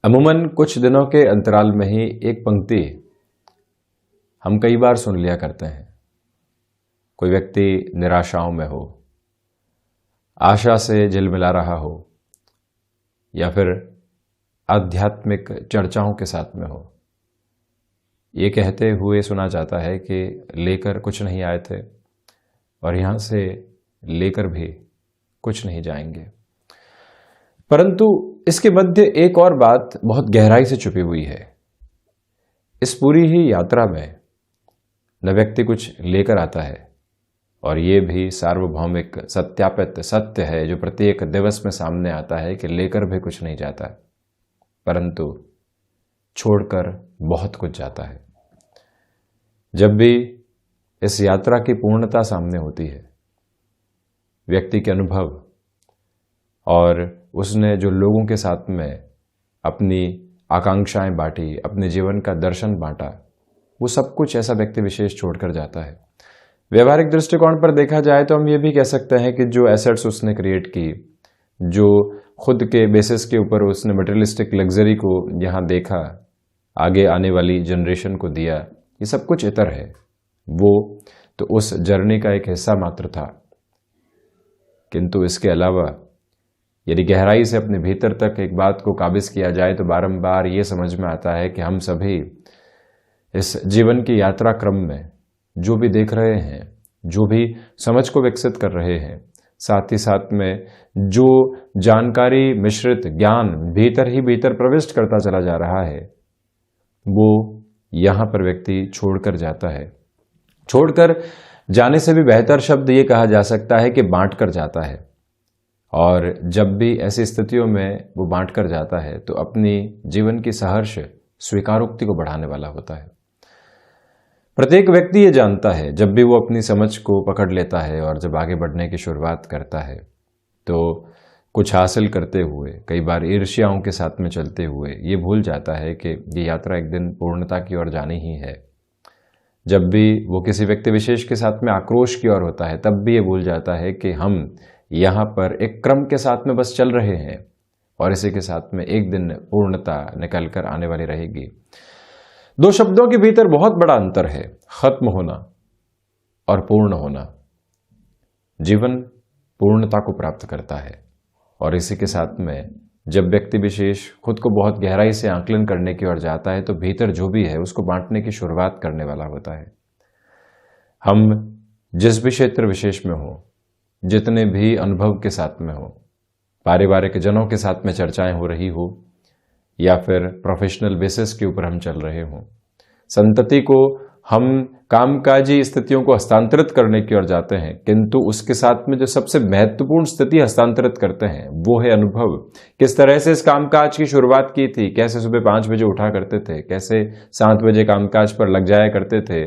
अमूमन कुछ दिनों के अंतराल में ही एक पंक्ति हम कई बार सुन लिया करते हैं। कोई व्यक्ति निराशाओं में हो, आशा से झिलमिला रहा हो, या फिर आध्यात्मिक चर्चाओं के साथ में हो, ये कहते हुए सुना जाता है कि लेकर कुछ नहीं आए थे और यहां से लेकर भी कुछ नहीं जाएंगे। परंतु इसके मध्य एक और बात बहुत गहराई से छुपी हुई है। इस पूरी ही यात्रा में न व्यक्ति कुछ लेकर आता है, और ये भी सार्वभौमिक सत्यापित सत्य है जो प्रत्येक दिवस में सामने आता है कि लेकर भी कुछ नहीं जाता, परंतु छोड़कर बहुत कुछ जाता है। जब भी इस यात्रा की पूर्णता सामने होती है, व्यक्ति के अनुभव और उसने जो लोगों के साथ में अपनी आकांक्षाएं बांटी, अपने जीवन का दर्शन बांटा, वो सब कुछ ऐसा व्यक्ति विशेष छोड़कर जाता है। व्यवहारिक दृष्टिकोण पर देखा जाए तो हम ये भी कह सकते हैं कि जो एसेट्स उसने क्रिएट की, जो खुद के बेसिस के ऊपर उसने मटेरियलिस्टिक लग्जरी को यहाँ देखा, आगे आने वाली जनरेशन को दिया, ये सब कुछ इतर है। वो तो उस जर्नी का एक हिस्सा मात्र था, किंतु इसके अलावा यदि गहराई से अपने भीतर तक एक बात को काबिज किया जाए तो बारंबार ये समझ में आता है कि हम सभी इस जीवन की यात्रा क्रम में जो भी देख रहे हैं, जो भी समझ को विकसित कर रहे हैं, साथ ही साथ में जो जानकारी मिश्रित ज्ञान भीतर ही भीतर प्रविष्ट करता चला जा रहा है, वो यहाँ पर व्यक्ति छोड़कर जाता है। छोड़कर जाने से भी बेहतर शब्द ये कहा जा सकता है कि बांट कर जाता है। और जब भी ऐसी स्थितियों में वो बांट कर जाता है तो अपनी जीवन की सहर्ष स्वीकारोक्ति को बढ़ाने वाला होता है। प्रत्येक व्यक्ति ये जानता है, जब भी वो अपनी समझ को पकड़ लेता है और जब आगे बढ़ने की शुरुआत करता है तो कुछ हासिल करते हुए, कई बार ईर्ष्याओं के साथ में चलते हुए ये भूल जाता है कि ये यात्रा एक दिन पूर्णता की ओर जानी ही है। जब भी वो किसी व्यक्ति विशेष के साथ में आक्रोश की ओर होता है, तब भी ये भूल जाता है कि हम यहाँ पर एक क्रम के साथ में बस चल रहे हैं और इसी के साथ में एक दिन पूर्णता निकल कर आने वाली रहेगी। दो शब्दों के भीतर बहुत बड़ा अंतर है, खत्म होना और पूर्ण होना। जीवन पूर्णता को प्राप्त करता है और इसी के साथ में जब व्यक्ति विशेष खुद को बहुत गहराई से आकलन करने की ओर जाता है तो भीतर जो भी है उसको बांटने की शुरुआत करने वाला होता है। हम जिस भी क्षेत्र विशेष में हो, जितने भी अनुभव के साथ में हो, पारिवारिक जनों के साथ में चर्चाएं हो रही हो या फिर प्रोफेशनल बेसिस के ऊपर हम चल रहे हों, संतति को हम कामकाजी स्थितियों को हस्तांतरित करने की ओर जाते हैं, किंतु उसके साथ में जो सबसे महत्वपूर्ण स्थिति हस्तांतरित करते हैं वो है अनुभव। किस तरह से इस कामकाज की शुरुआत की थी, कैसे सुबह 5 बजे उठा करते थे, कैसे 7 बजे कामकाज पर लग जाया करते थे,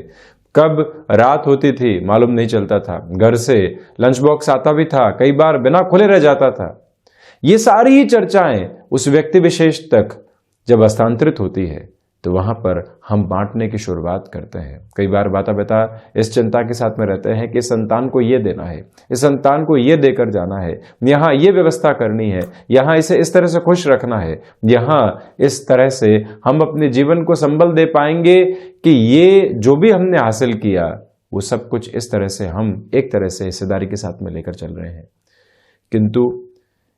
कब रात होती थी मालूम नहीं चलता था, घर से लंच बॉक्स आता भी था, कई बार बिना खुले रह जाता था। ये सारी ही चर्चाएं उस व्यक्ति विशेष तक जब हस्तांतरित होती है तो वहां पर हम बांटने की शुरुआत करते हैं। कई बार माता पिता इस चिंता के साथ में रहते हैं कि इस संतान को ये देना है, इस संतान को ये देकर जाना है, यहाँ ये व्यवस्था करनी है, यहाँ इसे इस तरह से खुश रखना है, यहाँ इस तरह से हम अपने जीवन को संबल दे पाएंगे कि ये जो भी हमने हासिल किया वो सब कुछ इस तरह से हम एक तरह से हिस्सेदारी के साथ में लेकर चल रहे हैं। किंतु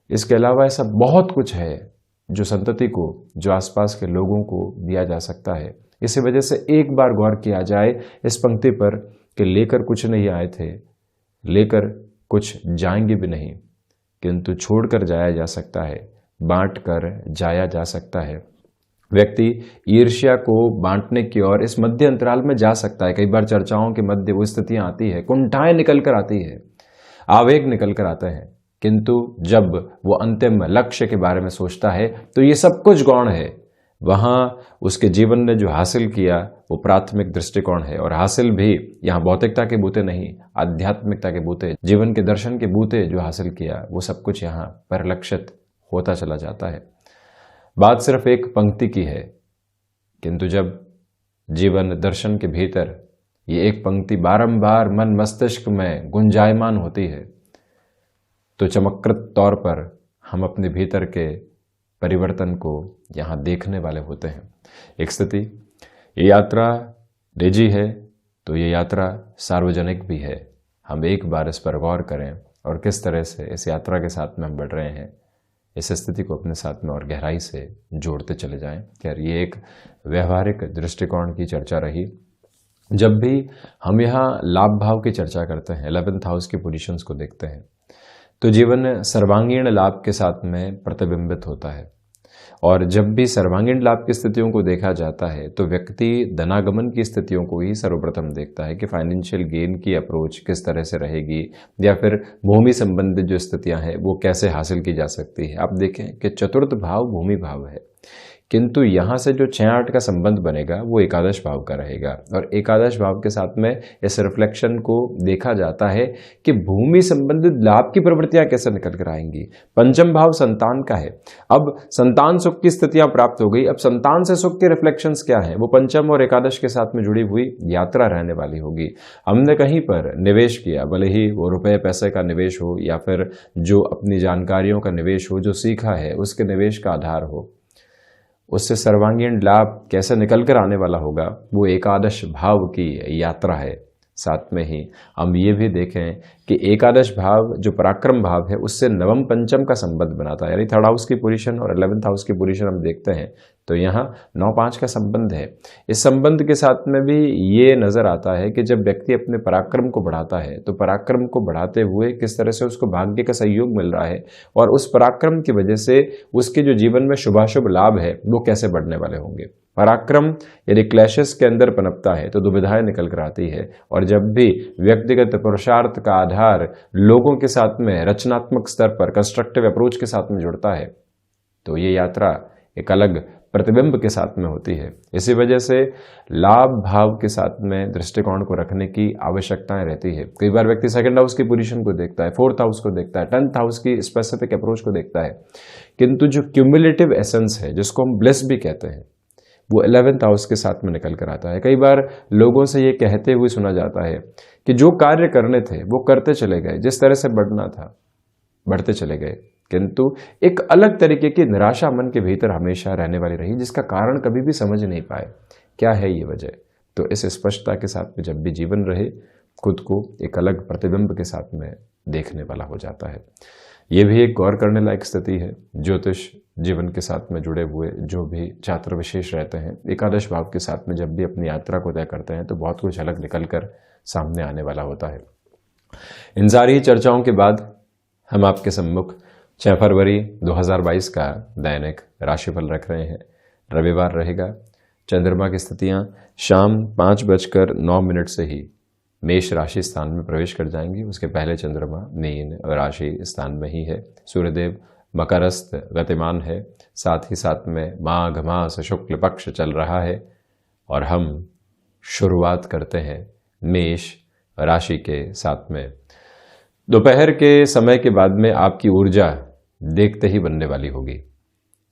इसके अलावा ऐसा बहुत कुछ है जो संतति को, जो आसपास के लोगों को दिया जा सकता है। इसी वजह से एक बार गौर किया जाए इस पंक्ति पर कि लेकर कुछ नहीं आए थे, लेकर कुछ जाएंगे भी नहीं, किंतु छोड़कर जाया जा सकता है, बांट कर जाया जा सकता है। व्यक्ति ईर्ष्या को बांटने की ओर इस मध्य अंतराल में जा सकता है। कई बार चर्चाओं के मध्य वो स्थितियां आती है, कुंठाएं निकल कर आती है, आवेग निकल कर आते हैं, किंतु जब वो अंतिम लक्ष्य के बारे में सोचता है तो ये सब कुछ गौण है। वहां उसके जीवन ने जो हासिल किया वो प्राथमिक दृष्टिकोण है, और हासिल भी यहाँ भौतिकता के बूते नहीं, आध्यात्मिकता के बूते, जीवन के दर्शन के बूते जो हासिल किया वो सब कुछ यहाँ परिलक्षित होता चला जाता है। बात सिर्फ एक पंक्ति की है, किंतु जब जीवन दर्शन के भीतर ये एक पंक्ति बारंबार मन मस्तिष्क में गुंजायमान होती है तो चमत्कृत तौर पर हम अपने भीतर के परिवर्तन को यहाँ देखने वाले होते हैं। एक स्थिति, ये यात्रा निजी है तो ये यात्रा सार्वजनिक भी है। हम एक बार इस पर गौर करें और किस तरह से इस यात्रा के साथ में हम बढ़ रहे हैं, इस स्थिति को अपने साथ में और गहराई से जोड़ते चले जाएं। खैर, ये एक व्यवहारिक दृष्टिकोण की चर्चा रही। जब भी हम यहाँ लाभ भाव की चर्चा करते हैं, 11th हाउस की पोजीशंस को देखते हैं, तो जीवन सर्वांगीण लाभ के साथ में प्रतिबिंबित होता है। और जब भी सर्वांगीण लाभ की स्थितियों को देखा जाता है तो व्यक्ति धनागमन की स्थितियों को ही सर्वप्रथम देखता है कि फाइनेंशियल गेन की अप्रोच किस तरह से रहेगी, या फिर भूमि संबंधित जो स्थितियां हैं वो कैसे हासिल की जा सकती है। आप देखें कि चतुर्थ भाव भूमि भाव है, किंतु यहां से जो 6-8 का संबंध बनेगा वो एकादश भाव का रहेगा। और एकादश भाव के साथ में इस रिफ्लेक्शन को देखा जाता है कि भूमि संबंधित लाभ की प्रवृत्तियां कैसे निकल कर आएंगी। पंचम भाव संतान का है। अब संतान सुख की स्थितियां प्राप्त हो गई, अब संतान से सुख के रिफ्लेक्शंस क्या है, वो पंचम और एकादश के साथ में जुड़ी हुई यात्रा रहने वाली होगी। हमने कहीं पर निवेश किया, भले ही वो रुपए पैसे का निवेश हो या फिर जो अपनी जानकारियों का निवेश हो, जो सीखा है उसके निवेश का आधार हो, उससे सर्वांगीण लाभ कैसे निकल कर आने वाला होगा, वो एकादश भाव की यात्रा है। साथ में ही हम ये भी देखें कि एकादश भाव जो पराक्रम भाव है उससे नवम पंचम का संबंध बनाता है, यानी 3rd हाउस की पोजीशन और 11th हाउस की पोजीशन हम देखते हैं तो यहाँ 9-5 का संबंध है। इस संबंध के साथ में भी ये नजर आता है कि जब व्यक्ति अपने पराक्रम को बढ़ाता है तो पराक्रम को बढ़ाते हुए किस तरह से उसको भाग्य का सहयोग मिल रहा है, और उस पराक्रम की वजह से उसके जो जीवन में शुभाशुभ लाभ है वो कैसे बढ़ने वाले होंगे। पराक्रम यदि क्लैशेस के अंदर पनपता है तो दुविधाएं निकल कर आती है, और जब भी व्यक्तिगत पुरुषार्थ का आधार लोगों के साथ में रचनात्मक स्तर पर कंस्ट्रक्टिव अप्रोच के साथ में जुड़ता है तो ये यात्रा एक अलग प्रतिबिंब के साथ में होती है। इसी वजह से लाभ भाव के साथ में दृष्टिकोण को रखने की आवश्यकताएं रहती है। कई बार व्यक्ति 2nd हाउस की पोजीशन को देखता है, 4th हाउस को देखता है, 10th हाउस की स्पेसिफिक अप्रोच को देखता है, किंतु जो क्यूमुलेटिव एसेंस है जिसको हम ब्लेस भी कहते हैं वो 11th हाउस के साथ में निकल कर आता है। कई बार लोगों से ये कहते हुए सुना जाता है कि जो कार्य करने थे वो करते चले गए, जिस तरह से बढ़ना था बढ़ते चले गए, किंतु एक अलग तरीके की निराशा मन के भीतर हमेशा रहने वाली रही, जिसका कारण कभी भी समझ नहीं पाए क्या है ये वजह। तो इस स्पष्टता के साथ में जब भी जीवन रहे, खुद को एक अलग प्रतिबिंब के साथ में देखने वाला हो जाता है। ये भी एक गौर करने लायक स्थिति है। ज्योतिष जीवन के साथ में जुड़े हुए जो भी छात्र विशेष रहते हैं, एकादश भाव के साथ में जब भी अपनी यात्रा को तय करते हैं तो बहुत कुछ अलग निकल कर सामने आने वाला होता है। इन सारी चर्चाओं के बाद हम आपके सम्मुख 6 फरवरी 2022 का दैनिक राशिफल रख रहे हैं। रविवार रहेगा। चंद्रमा की स्थितियां शाम 5:09 से ही मेष राशि स्थान में प्रवेश कर जाएंगी। उसके पहले चंद्रमा मीन राशि स्थान में ही है। सूर्यदेव मकरस्थ गतिमान है। साथ ही साथ में माघ मास शुक्ल पक्ष चल रहा है और हम शुरुआत करते हैं मेष राशि के साथ में। दोपहर के समय के बाद में आपकी ऊर्जा देखते ही बनने वाली होगी।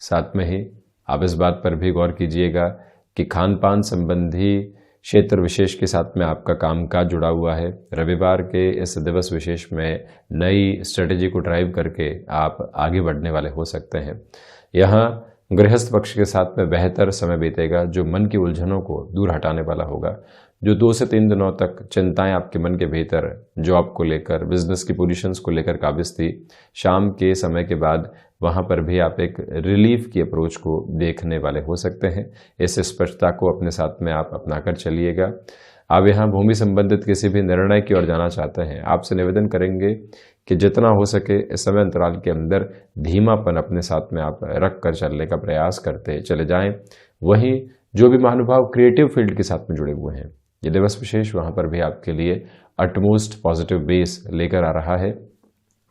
साथ में ही आप इस बात पर भी गौर कीजिएगा कि खान पान संबंधी क्षेत्र विशेष के साथ में आपका कामकाज जुड़ा हुआ है। रविवार के इस दिवस विशेष में नई स्ट्रेटेजी को ड्राइव करके आप आगे बढ़ने वाले हो सकते हैं। यहाँ गृहस्थ पक्ष के साथ में बेहतर समय बीतेगा जो मन की उलझनों को दूर हटाने वाला होगा। जो 2 से 3 दिनों तक चिंताएं आपके मन के भीतर जॉब को लेकर, बिजनेस की पोजीशंस को लेकर काबिज थी, शाम के समय के बाद वहां पर भी आप एक रिलीफ की अप्रोच को देखने वाले हो सकते हैं। इस स्पष्टता को अपने साथ में आप अपनाकर चलिएगा। आप यहाँ भूमि संबंधित किसी भी निर्णय की ओर जाना चाहते हैं, आपसे निवेदन करेंगे कि जितना हो सके इस समय अंतराल के अंदर धीमापन अपने साथ में आप रख कर चलने का प्रयास करते चले जाएं। वहीं जो भी महानुभाव क्रिएटिव फील्ड के साथ में जुड़े हुए हैं, ये दिवस विशेष वहां पर भी आपके लिए अटमोस्ट पॉजिटिव बेस लेकर आ रहा है।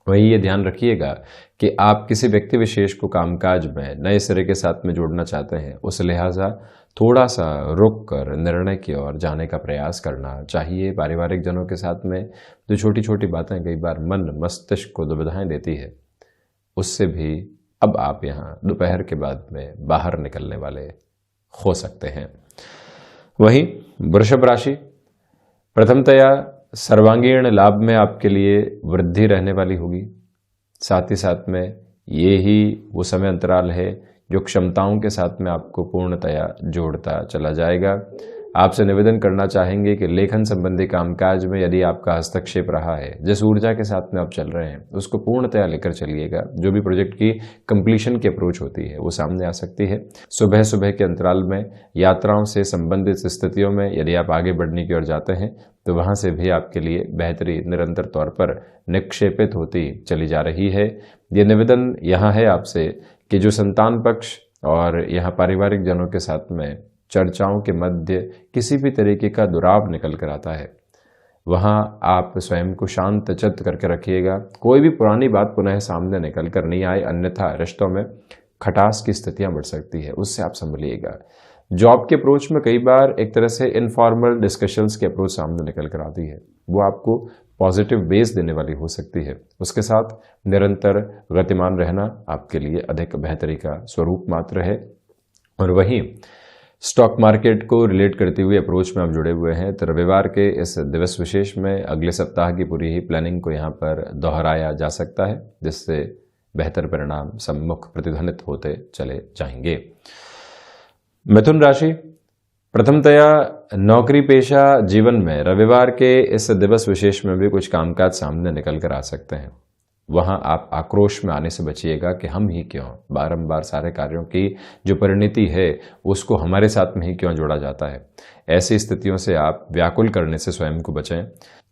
वहीं ये ध्यान रखिएगा कि आप किसी व्यक्ति विशेष को कामकाज में नए सिरे के साथ में जोड़ना चाहते हैं, उस लिहाजा थोड़ा सा रुक कर निर्णय की ओर जाने का प्रयास करना चाहिए। पारिवारिक जनों के साथ में जो छोटी छोटी बातें कई बार मन मस्तिष्क को दुविधाएं देती है, उससे भी अब आप यहाँ दोपहर के बाद में बाहर निकलने वाले हो सकते हैं। वहीं वृषभ राशि प्रथमतया सर्वांगीण लाभ में आपके लिए वृद्धि रहने वाली होगी। साथ ही साथ में ये ही वो समय अंतराल है जो क्षमताओं के साथ में आपको पूर्णतया जोड़ता चला जाएगा। आपसे निवेदन करना चाहेंगे कि लेखन संबंधी कामकाज में यदि आपका हस्तक्षेप रहा है, जिस ऊर्जा के साथ में आप चल रहे हैं उसको पूर्णतया लेकर चलिएगा। जो भी प्रोजेक्ट की कंप्लीशन की अप्रोच होती है वो सामने आ सकती है। सुबह सुबह के अंतराल में यात्राओं से संबंधित स्थितियों में यदि आप आगे बढ़ने की ओर जाते हैं तो वहां से भी आपके लिए बेहतरी निरंतर तौर पर निक्षेपित होती चली जा रही है। ये निवेदन यहाँ है आपसे कि जो संतान पक्ष और यहाँ पारिवारिक जनों के साथ में चर्चाओं के मध्य किसी भी तरीके का दुराव निकल कर आता है, वहां आप स्वयं को शांत चित्त करके रखिएगा। कोई भी पुरानी बात पुनः सामने निकल कर नहीं आए, अन्यथा रिश्तों में खटास की स्थितियां बढ़ सकती है, उससे आप संभलिएगा। जॉब के अप्रोच में कई बार एक तरह से इनफॉर्मल डिस्कशंस की अप्रोच सामने निकल कर आती है, वो आपको पॉजिटिव बेस देने वाली हो सकती है। उसके साथ निरंतर गतिमान रहना आपके लिए अधिक बेहतरी का स्वरूप मात्र है। और वहीं स्टॉक मार्केट को रिलेट करते हुए अप्रोच में आप जुड़े हुए हैं तो रविवार के इस दिवस विशेष में अगले सप्ताह की पूरी ही प्लानिंग को यहाँ पर दोहराया जा सकता है, जिससे बेहतर परिणाम सम्मुख प्रतिध्वनित होते चले जाएंगे। मिथुन राशि, प्रथमतया नौकरी पेशा जीवन में रविवार के इस दिवस विशेष में भी कुछ कामकाज सामने निकल कर आ सकते हैं। वहां आप आक्रोश में आने से बचिएगा कि हम ही क्यों बारंबार सारे कार्यों की जो परिणति है उसको हमारे साथ में ही क्यों जोड़ा जाता है। ऐसी स्थितियों से आप व्याकुल करने से स्वयं को बचें।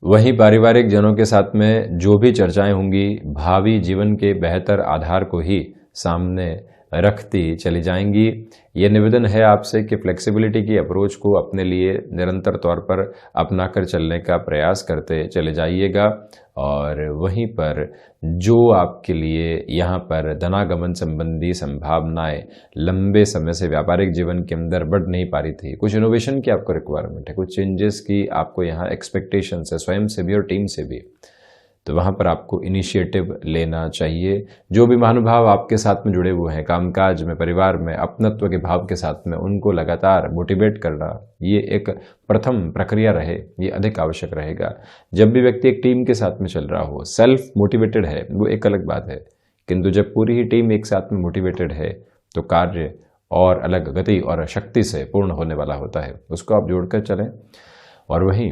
वहीं पारिवारिक जनों के साथ में जो भी चर्चाएं होंगी भावी जीवन के बेहतर आधार को ही सामने रखती चली जाएंगी। ये निवेदन है आपसे कि फ्लेक्सिबिलिटी की अप्रोच को अपने लिए निरंतर तौर पर अपनाकर चलने का प्रयास करते चले जाइएगा। और वहीं पर जो आपके लिए यहाँ पर धनागमन संबंधी संभावनाएं लंबे समय से व्यापारिक जीवन के अंदर बढ़ नहीं पा रही थी, कुछ इनोवेशन की आपको रिक्वायरमेंट है, कुछ चेंजेस की आपको यहाँ एक्सपेक्टेशंस है स्वयं से भी और टीम से भी, तो वहां पर आपको इनिशिएटिव लेना चाहिए। जो भी महानुभाव आपके साथ में जुड़े हुए हैं कामकाज में, परिवार में, अपनत्व के भाव के साथ में, उनको लगातार मोटिवेट करना ये एक प्रथम प्रक्रिया रहे, ये अधिक आवश्यक रहेगा। जब भी व्यक्ति एक टीम के साथ में चल रहा हो, सेल्फ मोटिवेटेड है वो एक अलग बात है, किंतु जब पूरी ही टीम एक साथ में मोटिवेटेड है तो कार्य और अलग गति और शक्ति से पूर्ण होने वाला होता है, उसको आप जोड़कर चलें। और वहीं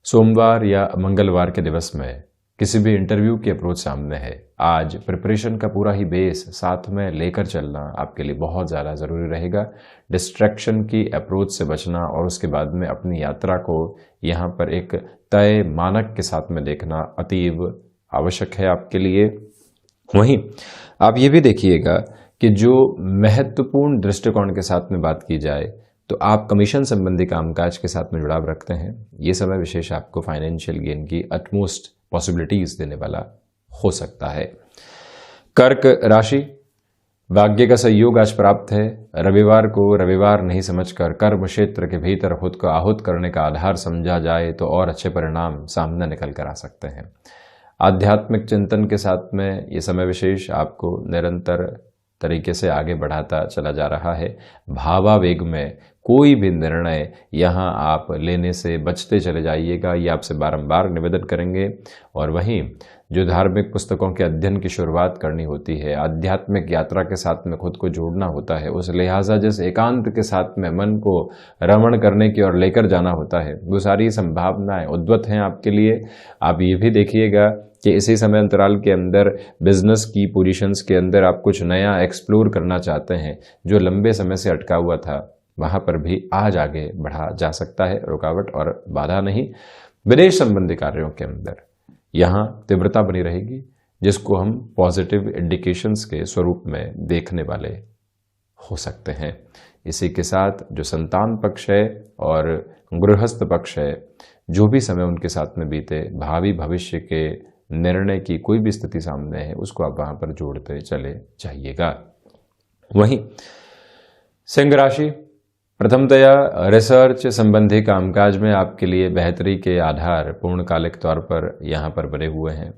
सोमवार या मंगलवार के दिवस में किसी भी इंटरव्यू की अप्रोच सामने है, आज प्रिपरेशन का पूरा ही बेस साथ में लेकर चलना आपके लिए बहुत ज़्यादा ज़रूरी रहेगा। डिस्ट्रैक्शन की अप्रोच से बचना और उसके बाद में अपनी यात्रा को यहाँ पर एक तय मानक के साथ में देखना अतीव आवश्यक है आपके लिए। वहीं आप ये भी देखिएगा कि जो महत्वपूर्ण दृष्टिकोण के साथ में बात की जाए तो आप कमीशन संबंधी कामकाज के साथ में जुड़ाव रखते हैं। ये समय विशेष आपको फाइनेंशियल गेन की अटमोस्ट पॉसिबिलिटीज देने वाला हो सकता है। कर्क राशि, भाग्य का सहयोग आज प्राप्त है। रविवार को रविवार नहीं समझकर कर्म क्षेत्र के भीतर खुद को आहूत करने का आधार समझा जाए तो और अच्छे परिणाम सामने निकल कर आ सकते हैं। आध्यात्मिक चिंतन के साथ में ये समय विशेष आपको निरंतर तरीके से आगे बढ़ाता चला जा रहा है। भावावेग में कोई भी निर्णय यहाँ आप लेने से बचते चले जाइएगा, ये आपसे बारंबार निवेदन करेंगे। और वहीं जो धार्मिक पुस्तकों के अध्ययन की शुरुआत करनी होती है, आध्यात्मिक यात्रा के साथ में खुद को जोड़ना होता है, उस लिहाजा जिस एकांत के साथ में मन को रमण करने की ओर लेकर जाना होता है, वो सारी संभावनाएं उद्वत हैं आपके लिए। आप ये भी देखिएगा कि इसी समय अंतराल के अंदर बिजनेस की पोजीशंस के अंदर आप कुछ नया एक्सप्लोर करना चाहते हैं, जो लंबे समय से अटका हुआ था वहां पर भी आज आगे बढ़ा जा सकता है, रुकावट और बाधा नहीं। विदेश संबंधी कार्यों के अंदर यहाँ तीव्रता बनी रहेगी, जिसको हम पॉजिटिव इंडिकेशंस के स्वरूप में देखने वाले हो सकते हैं। इसी के साथ जो संतान पक्ष है और गृहस्थ पक्ष है, जो भी समय उनके साथ में बीते, भावी भविष्य के निर्णय की कोई भी स्थिति सामने है उसको आप वहां पर जोड़ते चले जाइएगा। वहीं सिंह राशि, प्रथमतया रिसर्च संबंधी कामकाज में आपके लिए बेहतरी के आधार पूर्णकालिक तौर पर यहाँ पर बने हुए हैं।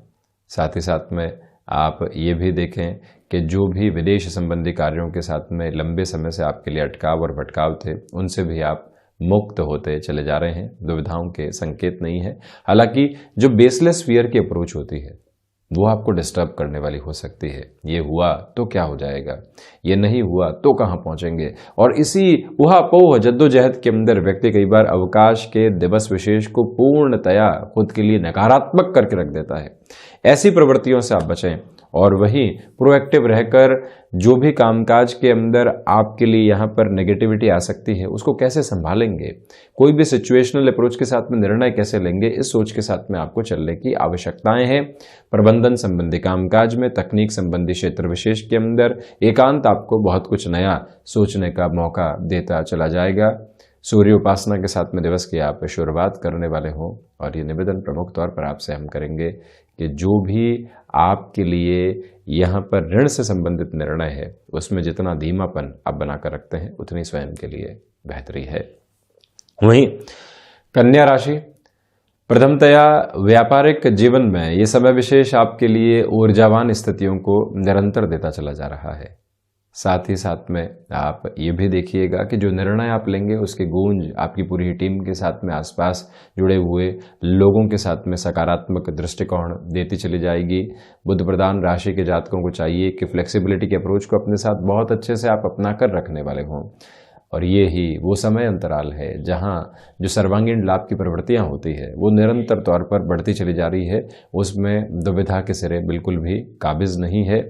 साथ ही साथ में आप ये भी देखें कि जो भी विदेश संबंधी कार्यों के साथ में लंबे समय से आपके लिए अटकाव और भटकाव थे, उनसे भी आप मुक्त होते चले जा रहे हैं। दुविधाओं के संकेत नहीं है। हालांकि जो बेसलेस फियर की अप्रोच होती है वो आपको डिस्टर्ब करने वाली हो सकती है। ये हुआ तो क्या हो जाएगा, ये नहीं हुआ तो कहाँ पहुंचेंगे। और इसी उहापोह जद्दोजहद के अंदर व्यक्ति कई बार अवकाश के दिवस विशेष को पूर्णतया खुद के लिए नकारात्मक करके रख देता है। ऐसी प्रवृत्तियों से आप बचें और वहीं प्रोएक्टिव रहकर जो भी कामकाज के अंदर आपके लिए यहाँ पर नेगेटिविटी आ सकती है उसको कैसे संभालेंगे, कोई भी सिचुएशनल अप्रोच के साथ में निर्णय कैसे लेंगे, इस सोच के साथ में आपको चलने की आवश्यकताएं हैं। प्रबंधन संबंधी कामकाज में, तकनीक संबंधी क्षेत्र विशेष के अंदर एकांत आपको बहुत कुछ नया सोचने का मौका देता चला जाएगा। सूर्य उपासना के साथ में दिवस की आप शुरुआत करने वाले हों और ये निवेदन प्रमुख तौर पर आपसे हम करेंगे कि जो भी आपके लिए यहाँ पर ऋण से संबंधित निर्णय है उसमें जितना धीमापन आप बनाकर रखते हैं उतनी स्वयं के लिए बेहतरी है। वहीं कन्या राशि, प्रथमतया व्यापारिक जीवन में ये समय विशेष आपके लिए ऊर्जावान स्थितियों को निरंतर देता चला जा रहा है। साथ ही साथ में आप ये भी देखिएगा कि जो निर्णय आप लेंगे उसकी गूंज आपकी पूरी टीम के साथ में, आसपास जुड़े हुए लोगों के साथ में सकारात्मक दृष्टिकोण देती चली जाएगी। बुध प्रधान राशि के जातकों को चाहिए कि फ्लेक्सिबिलिटी के अप्रोच को अपने साथ बहुत अच्छे से आप अपना कर रखने वाले हों और ये ही वो समय अंतराल है जहाँ जो सर्वांगीण लाभ की प्रवृत्तियाँ होती है वो निरंतर तौर पर बढ़ती चली जा रही है। उसमें दुविधा के सिरे बिल्कुल भी काबिज नहीं है।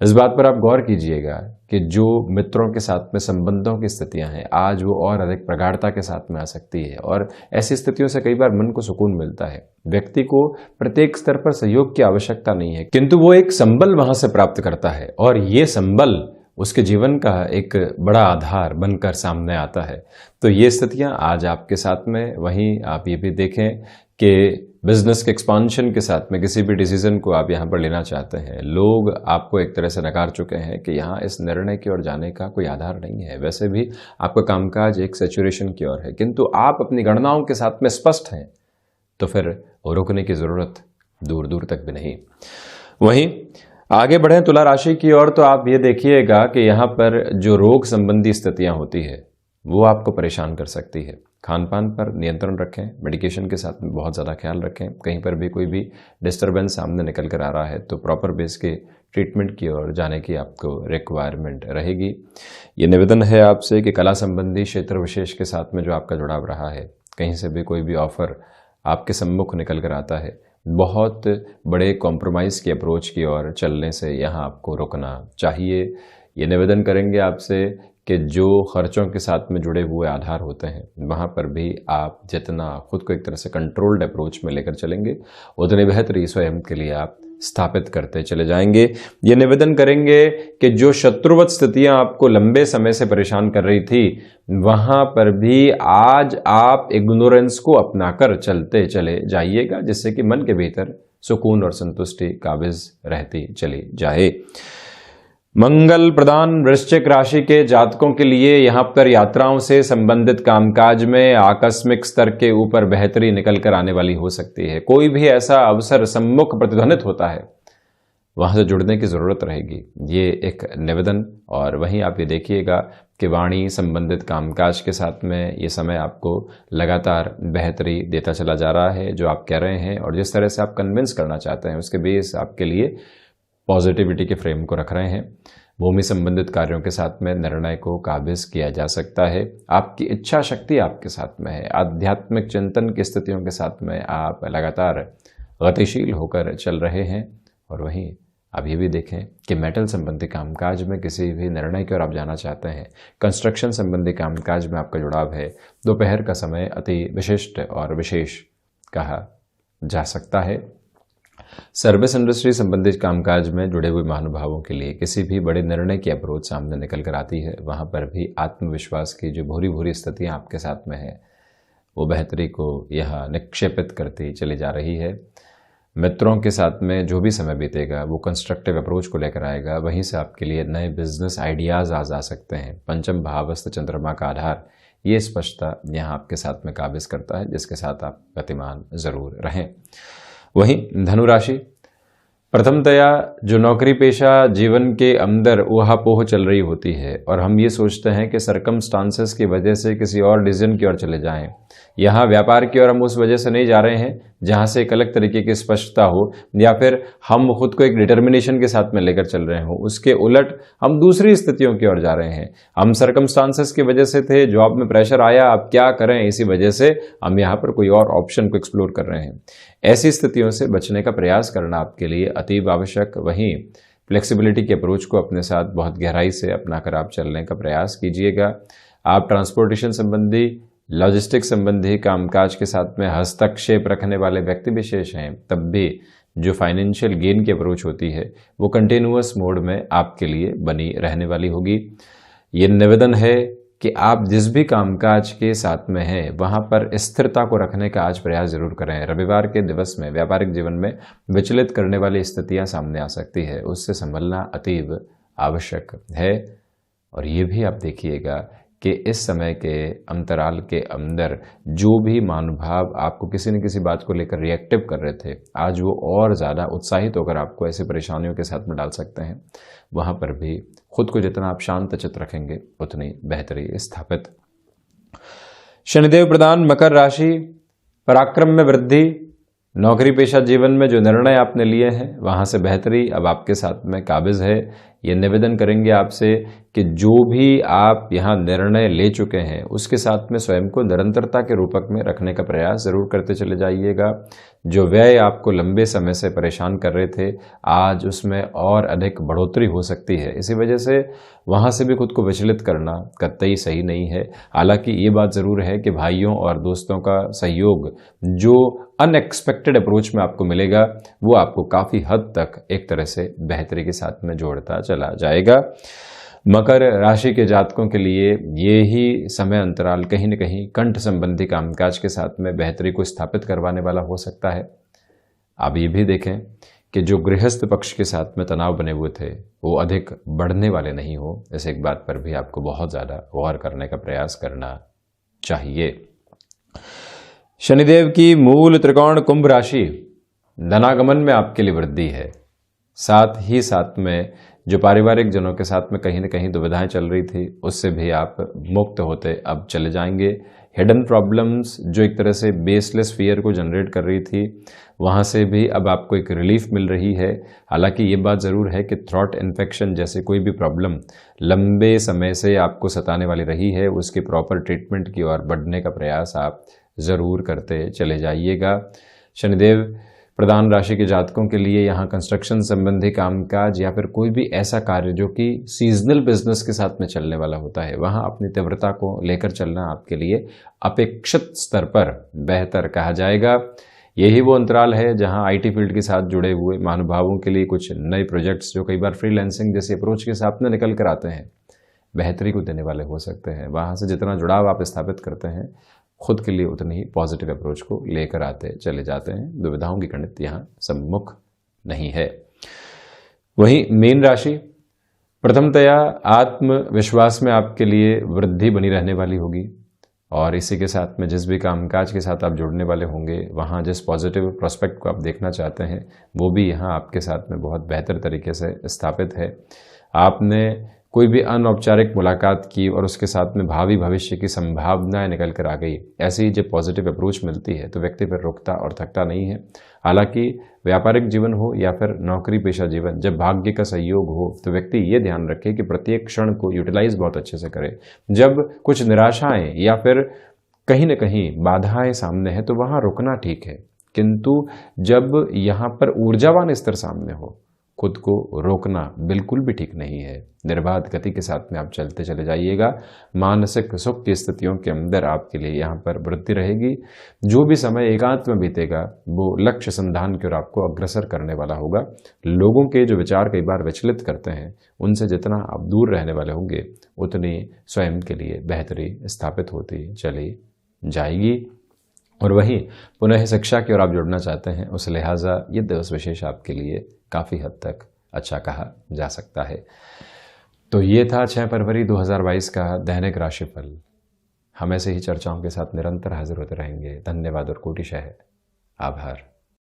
इस बात पर आप गौर कीजिएगा कि जो मित्रों के साथ में संबंधों की स्थितियां हैं आज वो और अधिक प्रगाढ़ता के साथ में आ सकती है और ऐसी स्थितियों से कई बार मन को सुकून मिलता है। व्यक्ति को प्रत्येक स्तर पर सहयोग की आवश्यकता नहीं है किंतु वो एक संबल वहां से प्राप्त करता है और ये संबल उसके जीवन का एक बड़ा आधार बनकर सामने आता है। तो ये स्थितियां आज आपके साथ में। वहीं आप ये भी देखें कि बिजनेस के एक्सपांशन के साथ में किसी भी डिसीजन को आप यहाँ पर लेना चाहते हैं, लोग आपको एक तरह से नकार चुके हैं कि यहाँ इस निर्णय की ओर जाने का कोई आधार नहीं है। वैसे भी आपका कामकाज एक सैचुरेशन की ओर है किंतु आप अपनी गणनाओं के साथ में स्पष्ट हैं तो फिर रुकने की जरूरत दूर दूर तक भी नहीं। वहीं आगे बढ़े तुला राशि की ओर तो आप ये देखिएगा कि यहाँ पर जो रोग संबंधी स्थितियाँ होती है वो आपको परेशान कर सकती है। खान पान पर नियंत्रण रखें, मेडिकेशन के साथ में बहुत ज़्यादा ख्याल रखें। कहीं पर भी कोई भी डिस्टर्बेंस सामने निकल कर आ रहा है तो प्रॉपर बेस के ट्रीटमेंट की ओर जाने की आपको रिक्वायरमेंट रहेगी। ये निवेदन है आपसे कि कला संबंधी क्षेत्र विशेष के साथ में जो आपका जुड़ाव रहा है, कहीं से भी कोई भी ऑफर आपके सम्मुख निकल कर आता है, बहुत बड़े कॉम्प्रोमाइज़ की अप्रोच की ओर चलने से यहाँ आपको रुकना चाहिए। ये निवेदन करेंगे आपसे कि जो खर्चों के साथ में जुड़े हुए आधार होते हैं वहाँ पर भी आप जितना खुद को एक तरह से कंट्रोल्ड अप्रोच में लेकर चलेंगे उतनी बेहतरी स्वयं के लिए आप स्थापित करते चले जाएंगे। ये निवेदन करेंगे कि जो शत्रुवत स्थितियां आपको लंबे समय से परेशान कर रही थी वहाँ पर भी आज आप इग्नोरेंस को अपनाकर चलते चले जाइएगा जिससे कि मन के भीतर सुकून और संतुष्टि काबिज रहती चली जाए। मंगल प्रधान वृश्चिक राशि के जातकों के लिए यहाँ पर यात्राओं से संबंधित कामकाज में आकस्मिक स्तर के ऊपर बेहतरी निकल कर आने वाली हो सकती है। कोई भी ऐसा अवसर सम्मुख प्रतिध्वनित होता है वहां से जुड़ने की जरूरत रहेगी, ये एक निवेदन। और वहीं आप ये देखिएगा कि वाणी संबंधित कामकाज के साथ में ये समय आपको लगातार बेहतरी देता चला जा रहा है। जो आप कह रहे हैं और जिस तरह से आप कन्विंस करना चाहते हैं उसके बेस आपके लिए पॉजिटिविटी के फ्रेम को रख रहे हैं। भूमि संबंधित कार्यों के साथ में निर्णय को काबिज किया जा सकता है। आपकी इच्छा शक्ति आपके साथ में है। आध्यात्मिक चिंतन की स्थितियों के साथ में आप लगातार गतिशील होकर चल रहे हैं। और वहीं आप ये भी देखें कि मेटल संबंधी कामकाज में किसी भी निर्णय की ओर आप जाना चाहते हैं, कंस्ट्रक्शन संबंधी कामकाज में आपका जुड़ाव है, दोपहर का समय अति विशिष्ट और विशेष कहा जा सकता है। सर्विस इंडस्ट्री संबंधित कामकाज में जुड़े हुए महानुभावों के लिए किसी भी बड़े निर्णय की अप्रोच सामने निकल कर आती है, वहां पर भी आत्मविश्वास की जो भूरी भूरी स्थितियां आपके साथ में है वो बेहतरी को यहाँ निक्षेपित करती चली जा रही है। मित्रों के साथ में जो भी समय बीतेगा वो कंस्ट्रक्टिव अप्रोच को लेकर आएगा। वहीं से आपके लिए नए बिजनेस आइडियाज आज आ सकते हैं। पंचम भावस्थ चंद्रमा का आधार ये स्पष्टता यहाँ आपके साथ में काबिज करता है, जिसके साथ आप गतिमान जरूर रहें। वहीं धनु राशि, प्रथमतया जो नौकरी पेशा जीवन के अंदर ऊहापोह चल रही होती है और हम ये सोचते हैं कि सरकमस्टांसेस की वजह से किसी और डिसीजन की ओर चले जाएं, यहाँ व्यापार की ओर हम उस वजह से नहीं जा रहे हैं जहां से एक अलग तरीके की स्पष्टता हो, या फिर हम खुद को एक डिटर्मिनेशन के साथ में लेकर चल रहे हो, उसके उलट हम दूसरी स्थितियों की ओर जा रहे हैं। हम सर्कमस्टांसेस की वजह से थे, जॉब में प्रेशर आया, अब क्या करें, इसी वजह से हम यहाँ पर कोई और ऑप्शन को एक्सप्लोर कर रहे हैं। ऐसी स्थितियों से बचने का प्रयास करना आपके लिए अतीब आवश्यक। वहीं फ्लेक्सिबिलिटी के अप्रोच को अपने साथ बहुत गहराई से अपनाकर आप चलने का प्रयास कीजिएगा। आप ट्रांसपोर्टेशन संबंधी, लॉजिस्टिक संबंधी कामकाज के साथ में हस्तक्षेप रखने वाले व्यक्ति विशेष हैं, तब भी जो फाइनेंशियल गेन की अप्रोच होती है वो कंटिन्यूअस मोड में आपके लिए बनी रहने वाली होगी। ये निवेदन है कि आप जिस भी कामकाज के साथ में हैं वहां पर स्थिरता को रखने का आज प्रयास जरूर करें। रविवार के दिवस में व्यापारिक जीवन में विचलित करने वाली स्थितियां सामने आ सकती है, उससे संभलना अतीब आवश्यक है। और ये भी आप देखिएगा कि इस समय के अंतराल के अंदर जो भी महानुभाव आपको किसी न किसी बात को लेकर रिएक्टिव कर रहे थे, आज वो और ज़्यादा उत्साहित होकर आपको ऐसी परेशानियों के साथ में डाल सकते हैं। वहाँ पर भी खुद को जितना आप शांत चित्त रखेंगे उतनी बेहतरी स्थापित। शनिदेव प्रधान मकर राशि, पराक्रम में वृद्धि। नौकरी पेशा जीवन में जो निर्णय आपने लिए हैं वहाँ से बेहतरी अब आपके साथ में काबिज है। ये निवेदन करेंगे आपसे कि जो भी आप यहाँ निर्णय ले चुके हैं उसके साथ में स्वयं को निरंतरता के रूपक में रखने का प्रयास जरूर करते चले जाइएगा। जो व्यय आपको लंबे समय से परेशान कर रहे थे, आज उसमें और अधिक बढ़ोतरी हो सकती है, इसी वजह से वहाँ से भी खुद को विचलित करना कतई सही नहीं है। हालांकि ये बात ज़रूर है कि भाइयों और दोस्तों का सहयोग जो अनएक्सपेक्टेड अप्रोच में आपको मिलेगा वो आपको काफ़ी हद तक एक तरह से बेहतरी के साथ में जोड़ता चला जाएगा। मकर राशि के जातकों के लिए ये ही समय अंतराल कहीं न कहीं कंठ संबंधी कामकाज के साथ में बेहतरी को स्थापित करवाने वाला हो सकता है। आप ये भी देखें कि जो गृहस्थ पक्ष के साथ में तनाव बने हुए थे वो अधिक बढ़ने वाले नहीं हो, इस एक बात पर भी आपको बहुत ज़्यादा गौर करने का प्रयास करना चाहिए। शनिदेव की मूल त्रिकोण कुंभ राशि, धनागमन में आपके लिए वृद्धि है। साथ ही साथ में जो पारिवारिक जनों के साथ में कहीं न कहीं दुविधाएं चल रही थी उससे भी आप मुक्त होते अब चले जाएंगे। हिडन प्रॉब्लम्स जो एक तरह से बेसलेस फियर को जनरेट कर रही थी वहाँ से भी अब आपको एक रिलीफ मिल रही है। हालांकि ये बात ज़रूर है कि थ्रॉट इन्फेक्शन जैसे कोई भी प्रॉब्लम लंबे समय से आपको सताने वाली रही है, उसके प्रॉपर ट्रीटमेंट की ओर बढ़ने का प्रयास आप ज़रूर करते चले जाइएगा। शनिदेव प्रधान राशि के जातकों के लिए यहाँ कंस्ट्रक्शन संबंधी कामकाज या फिर कोई भी ऐसा कार्य जो कि सीजनल बिजनेस के साथ में चलने वाला होता है, वहाँ अपनी तीव्रता को लेकर चलना आपके लिए अपेक्षित स्तर पर बेहतर कहा जाएगा। यही वो अंतराल है जहाँ आईटी फील्ड के साथ जुड़े हुए महानुभावों के लिए कुछ नए प्रोजेक्ट्स जो कई बार फ्रीलांसिंग जैसी अप्रोच के साथ में निकल कर आते हैं बेहतरी को देने वाले हो सकते हैं। वहाँ से जितना जुड़ाव आप स्थापित करते हैं खुद के लिए उतनी ही पॉजिटिव अप्रोच को लेकर आते चले जाते हैं। दुविधाओं की गणित यहाँ सम्मुख नहीं है। वहीं मीन राशि, प्रथमतया आत्मविश्वास में आपके लिए वृद्धि बनी रहने वाली होगी और इसी के साथ में जिस भी कामकाज के साथ आप जुड़ने वाले होंगे वहाँ जिस पॉजिटिव प्रोस्पेक्ट को आप देखना चाहते हैं वो भी यहाँ आपके साथ में बहुत बेहतर तरीके से स्थापित है। आपने कोई भी अनौपचारिक मुलाकात की और उसके साथ में भावी भविष्य की संभावनाएं निकल कर आ गई, ऐसी जब पॉजिटिव अप्रोच मिलती है तो व्यक्ति फिर रुकता और थकता नहीं है। हालांकि व्यापारिक जीवन हो या फिर नौकरी पेशा जीवन, जब भाग्य का सहयोग हो तो व्यक्ति ये ध्यान रखे कि प्रत्येक क्षण को यूटिलाइज बहुत अच्छे से करे। जब कुछ निराशाएं या फिर कहीं न कहीं बाधाएं सामने है तो वहाँ रुकना ठीक है, किंतु जब यहाँ पर ऊर्जावान स्तर सामने हो खुद को रोकना बिल्कुल भी ठीक नहीं है। निर्बाध गति के साथ में आप चलते चले जाइएगा। मानसिक सुख की स्थितियों के अंदर आपके लिए यहाँ पर वृद्धि रहेगी। जो भी समय एकांत में बीतेगा वो लक्ष्य संधान की ओर आपको अग्रसर करने वाला होगा। लोगों के जो विचार कई बार विचलित करते हैं उनसे जितना आप दूर रहने वाले होंगे उतनी स्वयं के लिए बेहतरी स्थापित होती चली जाएगी। और वहीं पुनः शिक्षा की ओर आप जुड़ना चाहते हैं, उस लिहाजा ये दिवस विशेष आपके लिए काफ़ी हद तक अच्छा कहा जा सकता है। तो ये था 6 फरवरी 2022 का दैनिक राशिफल। हम ऐसे ही चर्चाओं के साथ निरंतर हाजिर होते रहेंगे। धन्यवाद और कोटिशः आभार।